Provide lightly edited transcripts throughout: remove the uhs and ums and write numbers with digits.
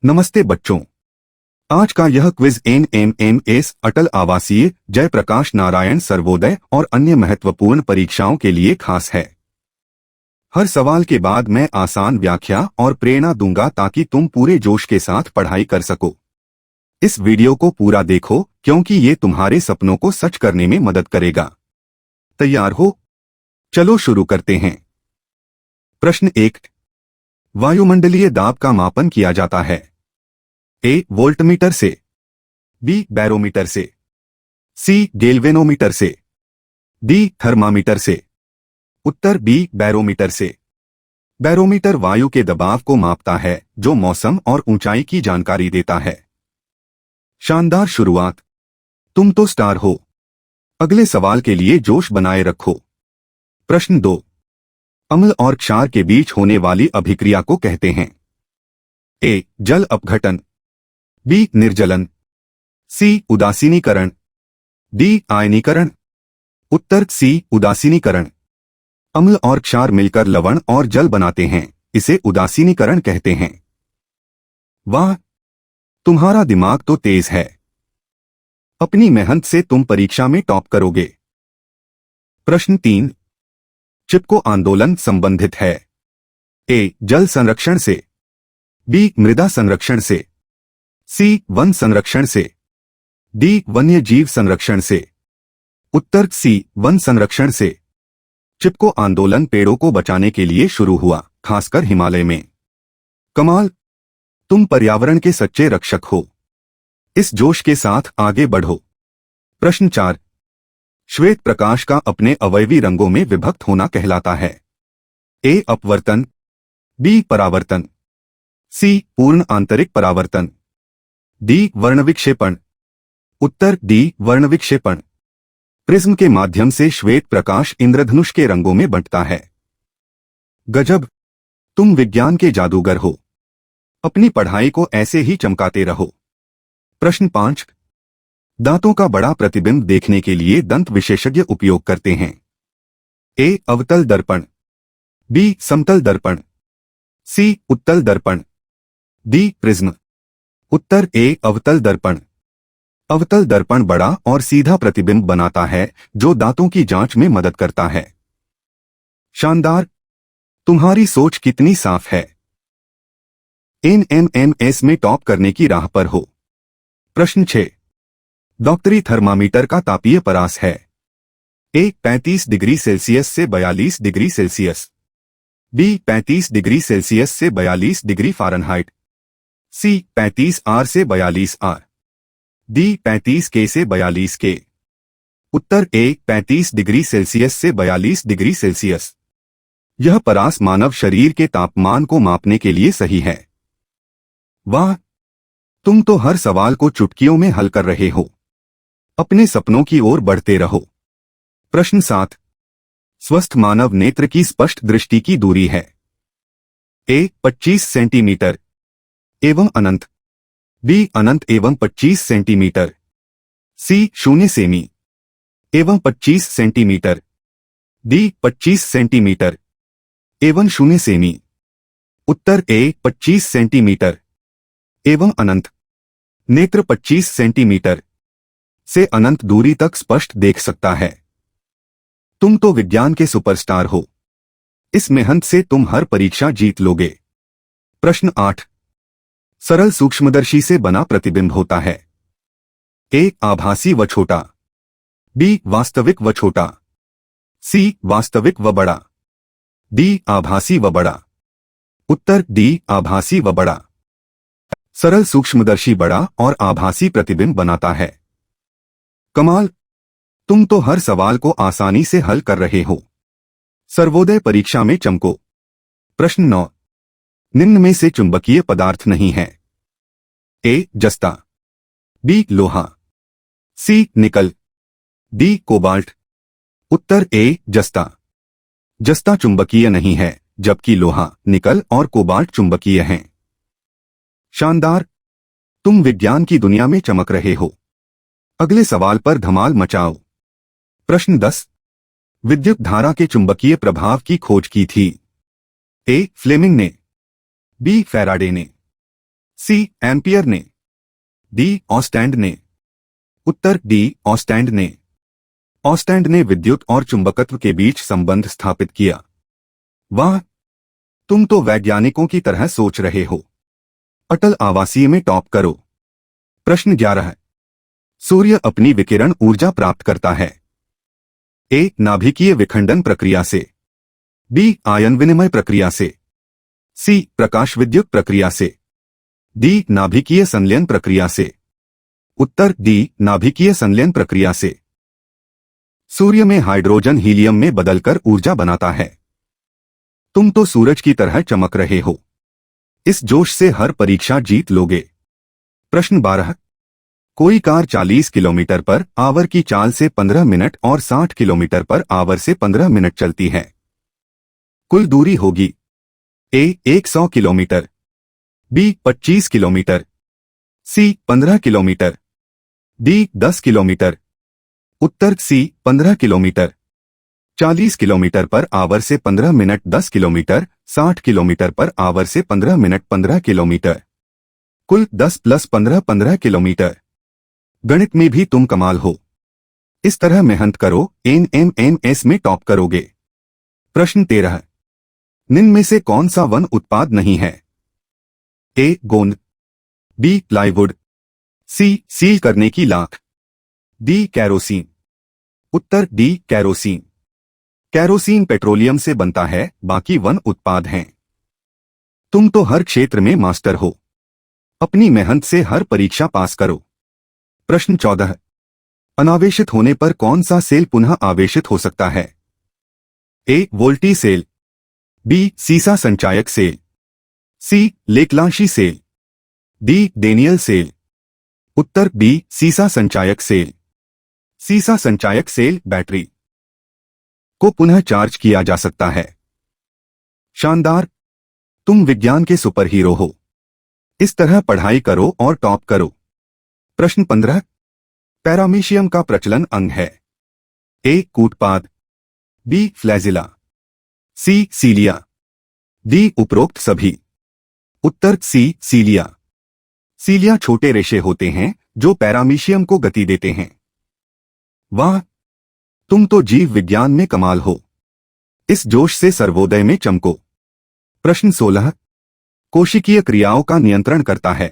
नमस्ते बच्चों। आज का यह क्विज NMMS अटल आवासीय जयप्रकाश नारायण सर्वोदय और अन्य महत्वपूर्ण परीक्षाओं के लिए खास है। हर सवाल के बाद मैं आसान व्याख्या और प्रेरणा दूंगा ताकि तुम पूरे जोश के साथ पढ़ाई कर सको। इस वीडियो को पूरा देखो क्योंकि ये तुम्हारे सपनों को सच करने में मदद करेगा। तैयार हो? चलो शुरू करते हैं। प्रश्न 1। वायुमंडलीय दाब का मापन किया जाता है। ए. वोल्टमीटर से, बी. बैरोमीटर से, सी. गैल्वेनोमीटर से, डी. थर्मामीटर से। उत्तर बी. बैरोमीटर से। बैरोमीटर वायु के दबाव को मापता है जो मौसम और ऊंचाई की जानकारी देता है। शानदार शुरुआत, तुम तो स्टार हो। अगले सवाल के लिए जोश बनाए रखो। प्रश्न 2। अम्ल और क्षार के बीच होने वाली अभिक्रिया को कहते हैं। ए. जल अपघटन, बी. निर्जलन, सी. उदासीनीकरण, डी. आयनीकरण। उत्तर सी. उदासीनीकरण। अम्ल और क्षार मिलकर लवण और जल बनाते हैं, इसे उदासीनीकरण कहते हैं। वाह, तुम्हारा दिमाग तो तेज है। अपनी मेहनत से तुम परीक्षा में टॉप करोगे। प्रश्न 3। चिपको आंदोलन संबंधित है। ए. जल संरक्षण से, बी. मृदा संरक्षण से, सी. वन संरक्षण से, डी. वन्य जीव संरक्षण से। उत्तर सी. वन संरक्षण से। चिपको आंदोलन पेड़ों को बचाने के लिए शुरू हुआ, खासकर हिमालय में। कमाल, तुम पर्यावरण के सच्चे रक्षक हो। इस जोश के साथ आगे बढ़ो। प्रश्न 4। श्वेत प्रकाश का अपने अवयवी रंगों में विभक्त होना कहलाता है। ए. अपवर्तन, बी. परावर्तन, सी. पूर्ण आंतरिक परावर्तन, डी. वर्णविक्षेपण। उत्तर डी. वर्णविक्षेपण। प्रिज्म के माध्यम से श्वेत प्रकाश इंद्रधनुष के रंगों में बंटता है। गजब, तुम विज्ञान के जादूगर हो। अपनी पढ़ाई को ऐसे ही चमकाते रहो। प्रश्न 5। दांतों का बड़ा प्रतिबिंब देखने के लिए दंत विशेषज्ञ उपयोग करते हैं। ए. अवतल दर्पण, बी. समतल दर्पण, सी. उत्तल दर्पण, डी. प्रिज्म। उत्तर ए. अवतल दर्पण। अवतल दर्पण बड़ा और सीधा प्रतिबिंब बनाता है जो दांतों की जांच में मदद करता है। शानदार, तुम्हारी सोच कितनी साफ है। NMMS में टॉप करने की राह पर हो। प्रश्न 6। डॉक्टरी थर्मामीटर का तापीय परास है। ए. 35 डिग्री सेल्सियस से 42 degree Celsius, B. 35 degree Celsius से 42 डिग्री फ़ारेनहाइट, सी. 35 आर से 42 आर, डी. 35 के से 42 के। उत्तर ए. 35 डिग्री सेल्सियस से 42 डिग्री सेल्सियस। यह परास मानव शरीर के तापमान को मापने के लिए सही है। वाह, तुम तो हर सवाल को चुटकियों में हल कर रहे हो। अपने सपनों की ओर बढ़ते रहो। प्रश्न 7। स्वस्थ मानव नेत्र की स्पष्ट दृष्टि की दूरी है। ए. 25 सेंटीमीटर एवं अनंत, बी. अनंत एवं 25 सेंटीमीटर, सी. 0 सेमी एवं 25 सेंटीमीटर, डी. 25 सेंटीमीटर एवं 0 सेमी। उत्तर ए. 25 सेंटीमीटर एवं अनंत। नेत्र 25 सेंटीमीटर से अनंत दूरी तक स्पष्ट देख सकता है। तुम तो विज्ञान के सुपरस्टार हो। इस मेहनत से तुम हर परीक्षा जीत लोगे। प्रश्न 8। सरल सूक्ष्मदर्शी से बना प्रतिबिंब होता है। ए. आभासी व छोटा, बी. वास्तविक व छोटा, सी. वास्तविक व बड़ा, डी. आभासी व बड़ा। उत्तर डी. आभासी व बड़ा। सरल सूक्ष्मदर्शी बड़ा और आभासी प्रतिबिंब बनाता है। कमाल, तुम तो हर सवाल को आसानी से हल कर रहे हो। सर्वोदय परीक्षा में चमको। प्रश्न 9। निम्न में से चुंबकीय पदार्थ नहीं है। ए. जस्ता, बी. लोहा, सी. निकल, डी. कोबाल्ट। उत्तर ए. जस्ता। जस्ता चुंबकीय नहीं है, जबकि लोहा, निकल और कोबाल्ट चुंबकीय हैं। शानदार, तुम विज्ञान की दुनिया में चमक रहे हो। अगले सवाल पर धमाल मचाओ। प्रश्न 10। विद्युत धारा के चुंबकीय प्रभाव की खोज की थी। ए. फ्लेमिंग ने, बी. फैराडे ने, सी एम्पियर ने। डी ऑस्टैंड ने। उत्तर डी ऑस्टैंड ने। ऑस्टैंड ने विद्युत और चुंबकत्व के बीच संबंध स्थापित किया। वाह, तुम तो वैज्ञानिकों की तरह सोच रहे हो। अटल आवासीय में टॉप करो। प्रश्न 11। सूर्य अपनी विकिरण ऊर्जा प्राप्त करता है। ए नाभिकीय विखंडन प्रक्रिया से। बी आयन विनिमय प्रक्रिया से। सी प्रकाश विद्युत प्रक्रिया से। डी नाभिकीय संलयन प्रक्रिया से। उत्तर डी नाभिकीय संलयन प्रक्रिया से। सूर्य में हाइड्रोजन हीलियम में बदलकर ऊर्जा बनाता है। तुम तो सूरज की तरह चमक रहे हो। इस जोश से हर परीक्षा जीत लोगे। प्रश्न 12। कोई कार 40 किलोमीटर पर आवर की चाल से 15 मिनट और 60 किलोमीटर पर आवर से 15 मिनट चलती है। कुल दूरी होगी ए 100 किलोमीटर, बी 25 किलोमीटर, सी 15 किलोमीटर, डी 10 किलोमीटर। उत्तर सी 15 किलोमीटर। 40 किलोमीटर पर आवर से 15 minute 10 kilometre, 60 kilometre per hour से 15 मिनट 15 किलोमीटर। कुल 10 प्लस 15 15 किलोमीटर। गणित में भी तुम कमाल हो। इस तरह मेहनत करो, NMMS में टॉप करोगे। प्रश्न 13। निम्न में से कौन सा वन उत्पाद नहीं है? ए गोंद, बी प्लाईवुड, सी सील करने की लाख, डी कैरोसिन। उत्तर डी कैरोसिन। कैरोसिन पेट्रोलियम से बनता है, बाकी वन उत्पाद हैं। तुम तो हर क्षेत्र में मास्टर हो। अपनी मेहनत से हर परीक्षा पास करो। प्रश्न 14। अनावेशित होने पर कौन सा सेल पुनः आवेशित हो सकता है? ए वोल्टी सेल, बी सीसा संचायक सेल, सी लेक्लांशी सेल, डी डेनियल सेल। उत्तर बी सीसा संचायक सेल। सीसा संचायक सेल बैटरी को पुनः चार्ज किया जा सकता है। शानदार, तुम विज्ञान के सुपर हीरो हो। इस तरह पढ़ाई करो और टॉप करो। प्रश्न 15। पैरामीशियम का प्रचलन अंग है। ए कूटपाद, बी फ्लैजिला, सी सीलिया, डी उपरोक्त सभी। उत्तर सी सीलिया। सीलिया छोटे रेशे होते हैं जो पैरामीशियम को गति देते हैं। वाह, तुम तो जीव विज्ञान में कमाल हो। इस जोश से सर्वोदय में चमको। प्रश्न 16। कोशिकीय क्रियाओं का नियंत्रण करता है।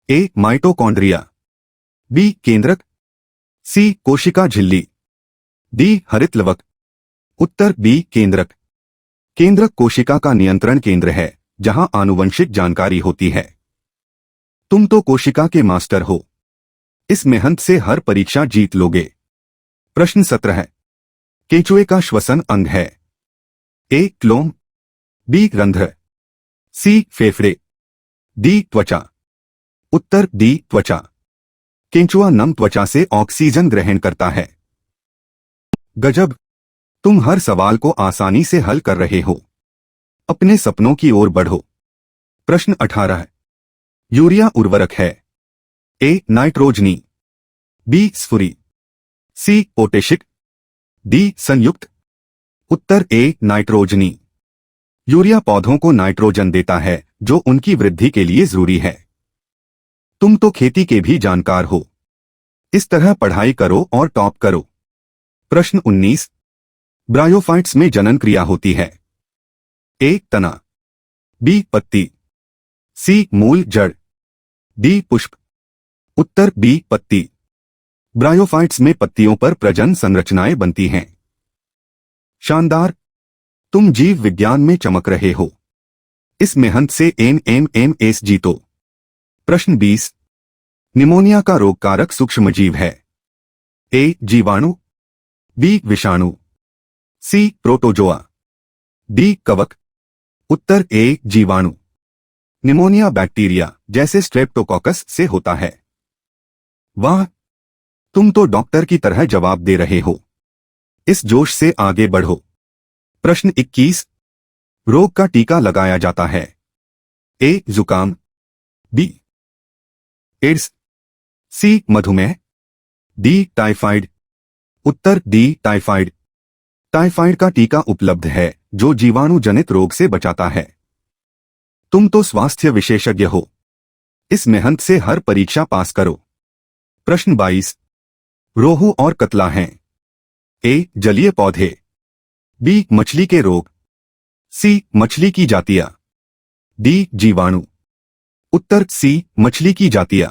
ए माइटोकॉन्ड्रिया, बी केंद्रक, सी कोशिका झिल्ली, डी हरितलवक। उत्तर बी केंद्रक। केंद्रक कोशिका का नियंत्रण केंद्र है जहां आनुवंशिक जानकारी होती है। तुम तो कोशिका के मास्टर हो। इस मेहनत से हर परीक्षा जीत लोगे। प्रश्न 17। केंचुए का श्वसन अंग है। ए क्लोम, बी रंध्र, सी फेफड़े, डी त्वचा। उत्तर डी त्वचा। केंचुआ नम त्वचा से ऑक्सीजन ग्रहण करता है। गजब, तुम हर सवाल को आसानी से हल कर रहे हो। अपने सपनों की ओर बढ़ो। प्रश्न 18। यूरिया उर्वरक है। ए नाइट्रोजनी, बी स्फुरी, सी पोटेशिक, डी संयुक्त। उत्तर ए नाइट्रोजनी। यूरिया पौधों को नाइट्रोजन देता है जो उनकी वृद्धि के लिए जरूरी है। तुम तो खेती के भी जानकार हो। इस तरह पढ़ाई करो और टॉप करो। प्रश्न 19। ब्रायोफाइट्स में जनन क्रिया होती है। ए तना, बी पत्ती, सी मूल जड़, डी पुष्प। उत्तर बी पत्ती। ब्रायोफाइट्स में पत्तियों पर प्रजनन संरचनाएं बनती हैं। शानदार, तुम जीव विज्ञान में चमक रहे हो। इस मेहनत से NMMS जीतो। प्रश्न 20। निमोनिया का रोगकारक सूक्ष्मजीव है। ए जीवाणु, बी विषाणु, सी प्रोटोजोआ, डी कवक। उत्तर ए जीवाणु। निमोनिया बैक्टीरिया जैसे स्ट्रेप्टोकोकस से होता है। वाह, तुम तो डॉक्टर की तरह जवाब दे रहे हो। इस जोश से आगे बढ़ो। प्रश्न 21। रोग का टीका लगाया जाता है। ए जुकाम, बी एड्स, सी मधुमेह, डी टाइफाइड। उत्तर डी टाइफाइड। टाइफाइड का टीका उपलब्ध है जो जीवाणु जनित रोग से बचाता है। तुम तो स्वास्थ्य विशेषज्ञ हो। इस मेहनत से हर परीक्षा पास करो। प्रश्न 22। रोहू और कतला हैं। ए जलीय पौधे, बी मछली के रोग, सी मछली की जातियां, डी जीवाणु। उत्तर सी मछली की जातियां।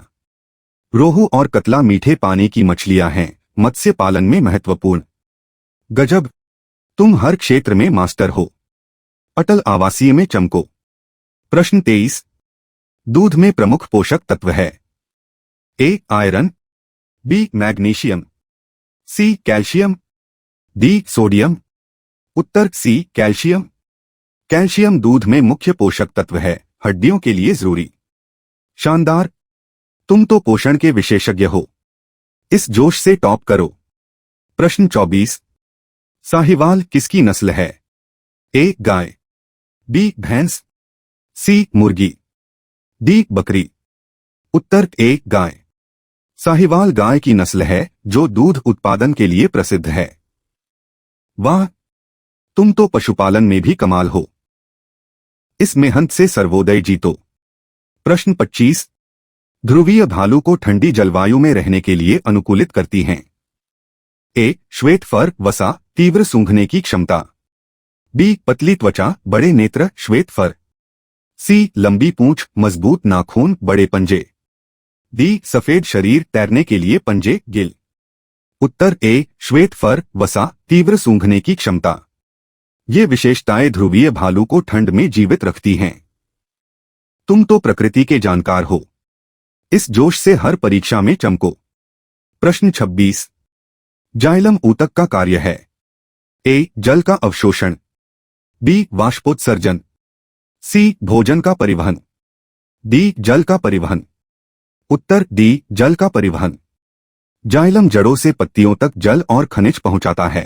रोहू और कतला मीठे पानी की मछलियां हैं, मत्स्य पालन में महत्वपूर्ण। गजब, तुम हर क्षेत्र में मास्टर हो। अटल आवासीय में चमको। प्रश्न 23। दूध में प्रमुख पोषक तत्व है। A iron, B magnesium, C calcium, D sodium. उत्तर सी कैल्शियम। कैल्शियम दूध में मुख्य पोषक तत्व है, हड्डियों के लिए जरूरी। शानदार, तुम तो पोषण के विशेषज्ञ हो। इस जोश से टॉप करो। प्रश्न 24। साहिवाल किसकी नस्ल है। ए गाय, बी भैंस, सी मुर्गी, डी बकरी। उत्तर ए गाय। साहिवाल गाय की नस्ल है जो दूध उत्पादन के लिए प्रसिद्ध है। वाह, तुम तो पशुपालन में भी कमाल हो। इस मेहनत से सर्वोदय जीतो। प्रश्न 25। ध्रुवीय भालू को ठंडी जलवायु में रहने के लिए अनुकूलित करती हैं। ए श्वेत फर वसा, तीव्र सूंघने की क्षमता, बी पतली त्वचा, बड़े नेत्र, श्वेत फर, सी लंबी पूंछ, मजबूत नाखून, बड़े पंजे, डी सफेद शरीर, तैरने के लिए पंजे, गिल। उत्तर ए श्वेत फर वसा, तीव्र सूंघने की क्षमता। ये विशेषताएं ध्रुवीय भालू को ठंड में जीवित रखती हैं। तुम तो प्रकृति के जानकार हो। इस जोश से हर परीक्षा में चमको। प्रश्न 26। जाइलम ऊतक का कार्य है। ए जल का अवशोषण, बी वाष्पोत्सर्जन, सी भोजन का परिवहन, डी जल का परिवहन। उत्तर डी जल का परिवहन। जाइलम जड़ों से पत्तियों तक जल और खनिज पहुंचाता है।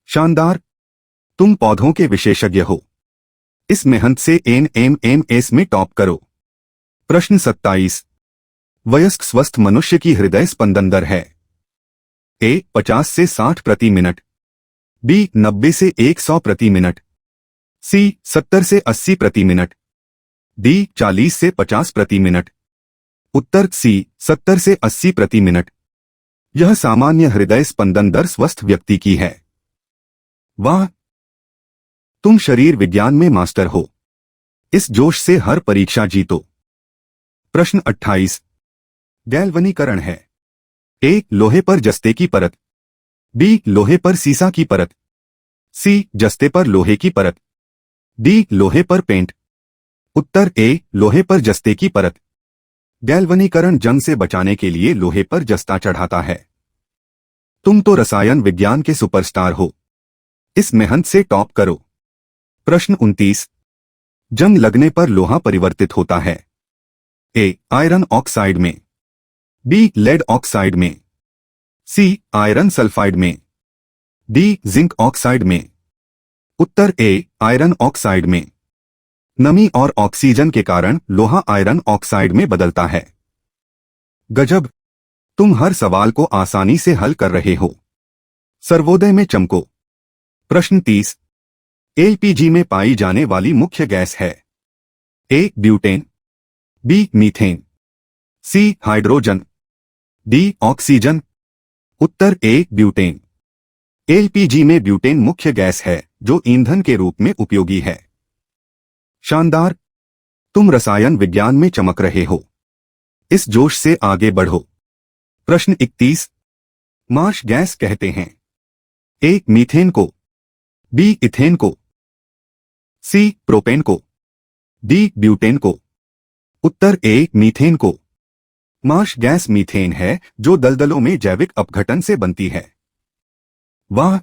शानदार, तुम पौधों के विशेषज्ञ हो। इस मेहनत से एनएमएमएस में टॉप करो। प्रश्न 27। वयस्क स्वस्थ मनुष्य की हृदय स्पंदन दर है। ए 50 से 60 प्रति मिनट, बी 90 से 100 प्रति मिनट, सी 70 से 80 प्रति मिनट, डी 40 से 50 प्रति मिनट। उत्तर सी 70 से 80 प्रति मिनट। यह सामान्य हृदय स्पंदन दर स्वस्थ व्यक्ति की है। वाह, तुम शरीर विज्ञान में मास्टर हो। इस जोश से हर परीक्षा जीतो। प्रश्न 28। गैल्वनीकरण है। ए लोहे पर जस्ते की परत, बी लोहे पर सीसा की परत, सी जस्ते पर लोहे की परत, डी लोहे पर पेंट। उत्तर ए लोहे पर जस्ते की परत। गैल्वनीकरण जंग से बचाने के लिए लोहे पर जस्ता चढ़ाता है। तुम तो रसायन विज्ञान के सुपरस्टार हो। इस मेहनत से टॉप करो। प्रश्न 29। जंग लगने पर लोहा परिवर्तित होता है। ए आयरन ऑक्साइड में, बी लेड ऑक्साइड में, सी आयरन सल्फाइड में, डी जिंक ऑक्साइड में। उत्तर ए आयरन ऑक्साइड में। नमी और ऑक्सीजन के कारण लोहा आयरन ऑक्साइड में बदलता है। गजब, तुम हर सवाल को आसानी से हल कर रहे हो। सर्वोदय में चमको। प्रश्न 30। एलपीजी में पाई जाने वाली मुख्य गैस है। ए butane, B methane, C hydrogen, D oxygen. उत्तर ए ब्यूटेन। एलपीजी में ब्यूटेन मुख्य गैस है जो ईंधन के रूप में उपयोगी है। शानदार, तुम रसायन विज्ञान में चमक रहे हो। इस जोश से आगे बढ़ो। प्रश्न 31। मार्श गैस कहते हैं। ए मीथेन को, बी इथेन को, सी प्रोपेन को, डी ब्यूटेन को। उत्तर ए मीथेन को। मार्श गैस मीथेन है जो दलदलों में जैविक अपघटन से बनती है। वाह,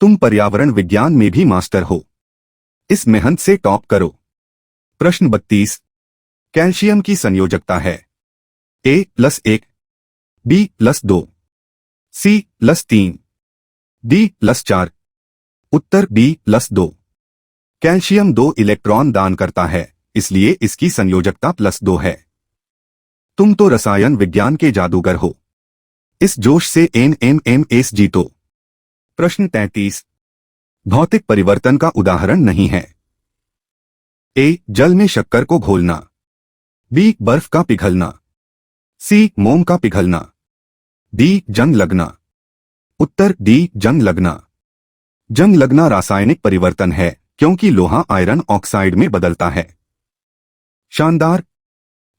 तुम पर्यावरण विज्ञान में भी मास्टर हो। इस मेहनत से टॉप करो। प्रश्न 32। कैल्शियम की संयोजकता है। ए +1, बी +2, सी +3, डी +4। उत्तर बी +2। कैल्शियम 2 इलेक्ट्रॉन दान करता है, इसलिए इसकी संयोजकता +2 है। तुम तो रसायन विज्ञान के जादूगर हो। इस जोश से एनएमएमएस जीतो। प्रश्न 33। भौतिक परिवर्तन का उदाहरण नहीं है। ए जल में शक्कर को घोलना, बी बर्फ का पिघलना, सी मोम का पिघलना, डी जंग लगना। उत्तर डी जंग लगना। जंग लगना रासायनिक परिवर्तन है क्योंकि लोहा आयरन ऑक्साइड में बदलता है। शानदार!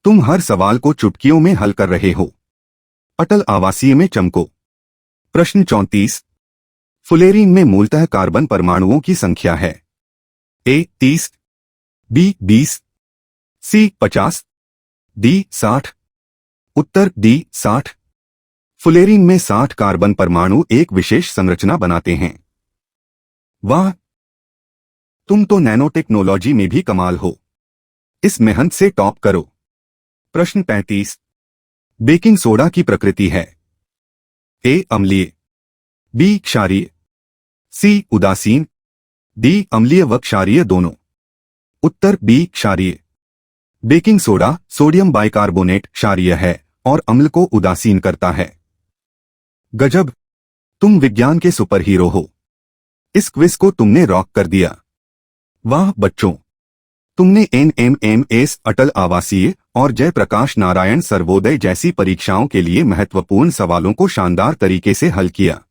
तुम हर सवाल को चुटकियों में हल कर रहे हो। अटल आवासीय में चमको। प्रश्न 34। फुलेरीन में मूलतः कार्बन परमाणुओं की संख्या है। ए 30, बी 20, सी 50, डी 60। उत्तर डी 60। फुलेरीन में 60 कार्बन परमाणु एक विशेष संरचना बनाते हैं। वाह, तुम तो नैनो टेक्नोलॉजी में भी कमाल हो। इस मेहनत से टॉप करो। प्रश्न 35। बेकिंग सोडा की प्रकृति है। ए अम्लीय, बी क्षारीय, सी उदासीन, डी अम्लीय व क्षारीय दोनों। उत्तर बी क्षारीय। बेकिंग सोडा सोडियम बाइकार्बोनेट क्षारीय है और अम्ल को उदासीन करता है। गजब! तुम विज्ञान के सुपर हीरो हो। इस क्विज को तुमने रॉक कर दिया। वाह बच्चों, तुमने एनएमएमएस अटल आवासीय और जयप्रकाश नारायण सर्वोदय जैसी परीक्षाओं के लिए महत्वपूर्ण सवालों को शानदार तरीके से हल किया।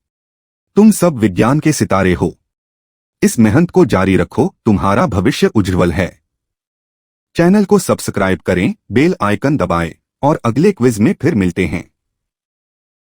तुम सब विज्ञान के सितारे हो। इस मेहनत को जारी रखो, तुम्हारा भविष्य उज्जवल है। चैनल को सब्सक्राइब करें, बेल आइकन दबाएं और अगले क्विज में फिर मिलते हैं।